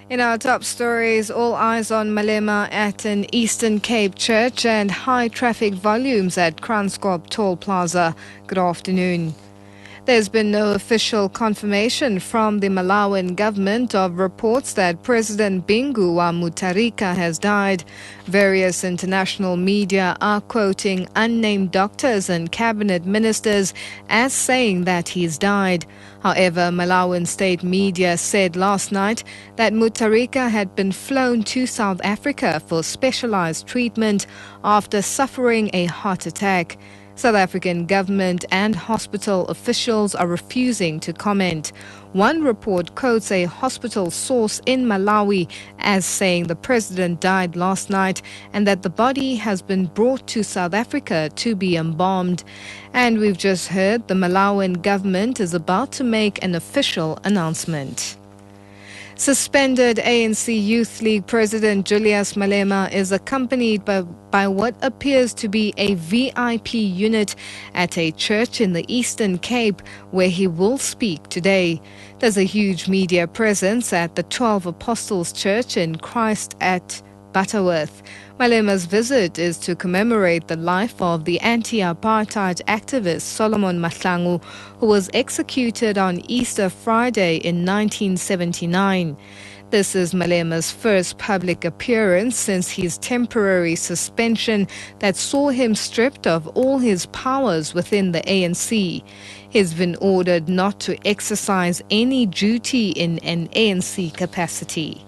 In our top stories, all eyes on Malema at an Eastern Cape church and high traffic volumes at Safm12pm Toll Plaza. Good afternoon. There's been no official confirmation from the Malawian government of reports that President Bingu wa Mutharika has died. Various international media are quoting unnamed doctors and cabinet ministers as saying that he's died. However, Malawian state media said last night that Mutharika had been flown to South Africa for specialized treatment after suffering a heart attack. South African government and hospital officials are refusing to comment. One report quotes a hospital source in Malawi as saying the president died last night and that the body has been brought to South Africa to be embalmed. And we've just heard the Malawian government is about to make an official announcement. Suspended ANC Youth League President Julius Malema is accompanied by what appears to be a VIP unit at a church in the Eastern Cape where he will speak today. There's a huge media presence at the 12 Apostles Church in Christ at Butterworth. Malema's visit is to commemorate the life of the anti-apartheid activist Solomon Mahlangu, who was executed on Easter Friday in 1979. This is Malema's first public appearance since his temporary suspension that saw him stripped of all his powers within the ANC. He's been ordered not to exercise any duty in an ANC capacity.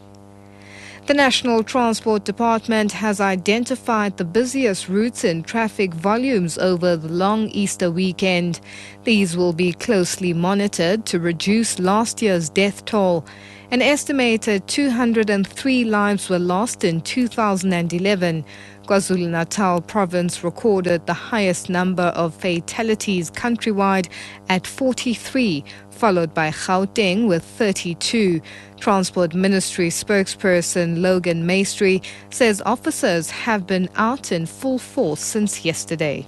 The National Transport Department has identified the busiest routes in traffic volumes over the long Easter weekend. These will be closely monitored to reduce last year's death toll. An estimated 203 lives were lost in 2011. KwaZulu-Natal province recorded the highest number of fatalities countrywide at 43, followed by Gauteng with 32. Transport Ministry spokesperson Logan Maestri says officers have been out in full force since yesterday.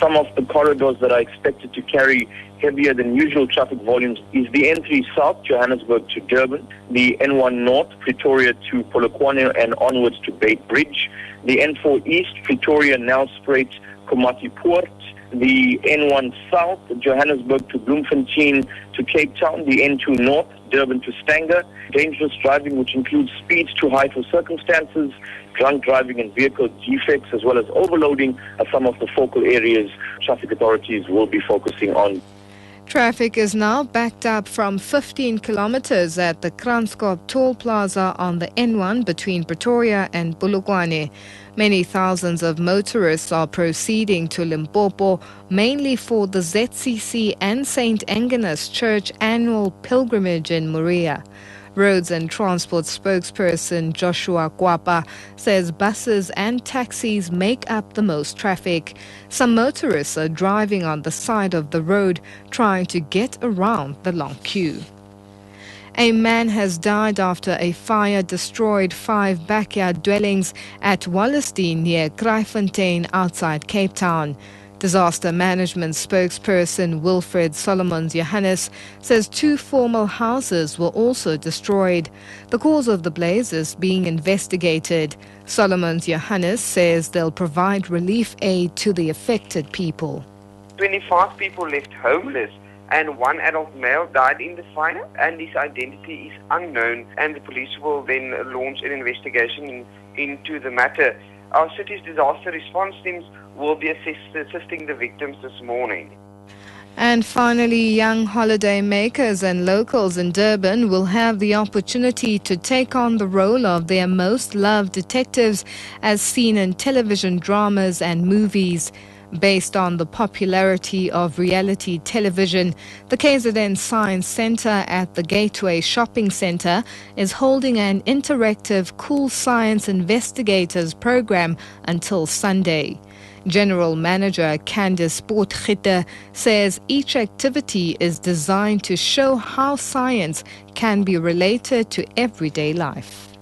Some of the corridors that are expected to carry heavier than usual traffic volumes is the N3 South, Johannesburg to Durban, the N1 North, Pretoria to Polokwane and onwards to Beit Bridge, the N4 East, Pretoria, Nelspruit, Komati Poort, the N1 South, Johannesburg to Bloemfontein to Cape Town, the N2 North, Durban to Stanger, dangerous driving which includes speeds too high for circumstances, drunk driving and vehicle defects as well as overloading are some of the focal areas traffic authorities will be focusing on. Traffic is now backed up from 15 kilometers at the Safm12pm Toll Plaza on the N1 between Pretoria and Polokwane. Many thousands of motorists are proceeding to Limpopo, mainly for the ZCC and St. Agnes Church annual pilgrimage in Moria. Roads and Transport spokesperson Joshua Kwapa says buses and taxis make up the most traffic. Some motorists are driving on the side of the road trying to get around the long queue. A man has died after a fire destroyed 5 backyard dwellings at Wallisdean near Kraaifontein outside Cape Town. Disaster management spokesperson Wilfred Solomons Johannes says 2 formal houses were also destroyed. The cause of the blaze is being investigated. Solomons Johannes says they'll provide relief aid to the affected people. 25 people left homeless and 1 adult male died in the fire and his identity is unknown, and the police will then launch an investigation into the matter. Our city's disaster response teams will be assisting the victims this morning. And finally, young holiday makers and locals in Durban will have the opportunity to take on the role of their most loved detectives as seen in television dramas and movies. Based on the popularity of reality television, the KZN Science Centre at the Gateway Shopping Centre is holding an interactive Cool Science Investigators program until Sunday. General Manager Candice Potgieter says each activity is designed to show how science can be related to everyday life.